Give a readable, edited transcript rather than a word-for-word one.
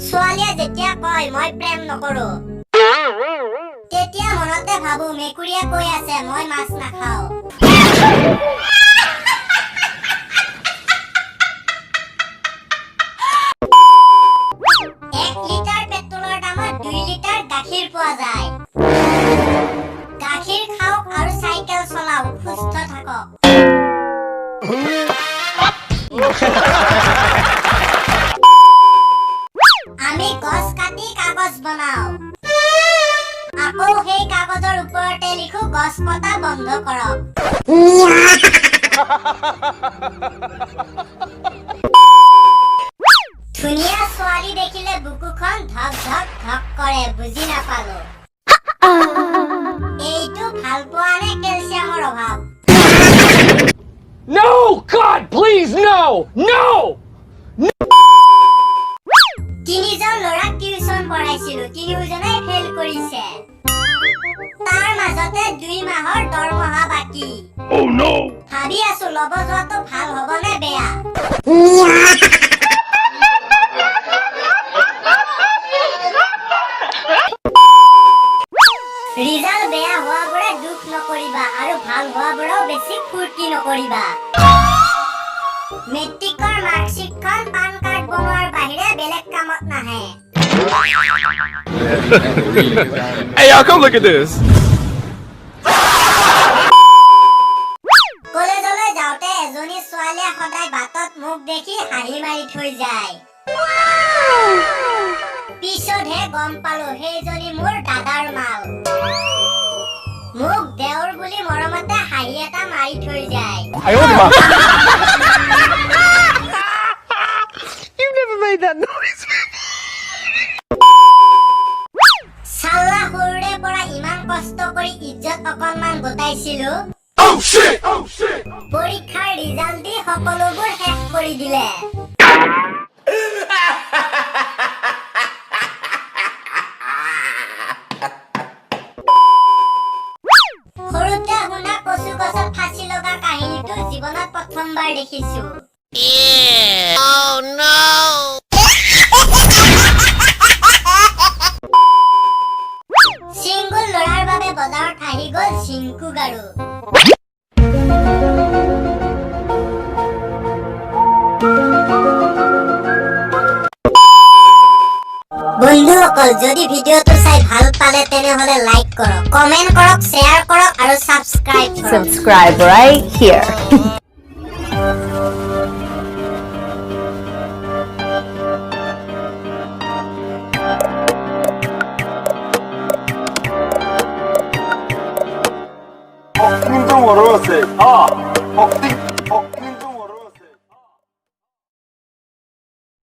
ছোৱালীয়ে যেতিয়া কয় মই প্ৰেম নকৰো তেতিয়া মনতে ভাবো মেকুৰীয়ে কৈ আছে মই মাছ নাখাও। 1 লিটাৰ পেট্ৰলৰ দামত 2 লিটাৰ গাখীৰ পোৱা যায়। গাখীৰ খাওক আৰু চাইকেল চলাওক, সুস্থ থাকক। আমি গছ কাটি কাগজ বনাও, আকৌ সেই কাগজৰ ওপৰতে লিখো গছ কটা বন্ধ কৰক। ধুনীয়া ছোৱালী দেখিলে বুকুখন ধক ধক ধক কৰে, বুজি নাপালো। এইটো ভাল পোৱা নে কেলছিয়ামৰ অভাৱ? No! God, please, no! No! তিনিজন ল'ৰাক টিউচন পঢ়াইছিলো, তিনিওজনে ফেল কৰিছে। তাৰ মাজতে 2 মাহৰ দৰমহা বাকী। Oh no! ভাবি আছো ল'ব যোৱাটো ভাল হ'ব নে বেয়া। ৰিজাল্ট বেয়া হোৱাবোৰে দুখ নকৰিবা আৰু ভাল হোৱাবোৰেও বেছি ফূৰ্তি নকৰিবা। মেট্ৰিকৰ মাৰ্কশ্বিটখন পান কাৰ্ড বনোৱাৰ বাহিৰে বেলেগ কামত নাহে। Hey, y'all, come look at this. কলেজলৈ যাওঁতে এজনী ছোৱালীয়ে সদায় বাটত মোক দেখি হাঁহি মাৰি থৈ যায়। পিছতহে গম পালো সেইজনী মোৰ দাদাৰ মাল। মোক দেওৰ বুলি মৰমতে হাঁহি এটা মাৰি থৈ যায়। You never made that noise. চাল্লা সৰুৰে পৰা ইমান কষ্ট কৰি ইজ্জত অকণমান গোটাইছিলো। Oh shit! Oh shit! পৰীক্ষাৰ ৰিজাল্ট দি সকলোবোৰ শেষ কৰি দিলে। সৰুতে শুনা কচু গছত ফাঁচি লগা কাহিনীটো জীৱনত প্ৰথমবাৰ দেখিছো। Oh no! চিংগুল ল'ৰাৰ বাবে বজাৰত আহি গ'ল চিংকু গাৰু। বন্ধুসকল, যদি ভিডিঅ'টো চাই ভাল পালে তেনেহলে লাইক কৰক, কমেন্ট কৰক, শ্বেয়াৰ কৰক আৰু সাবস্ক্ৰাইব কৰক। Subscribe right here. 복싱 좀 어려웠어요. 복싱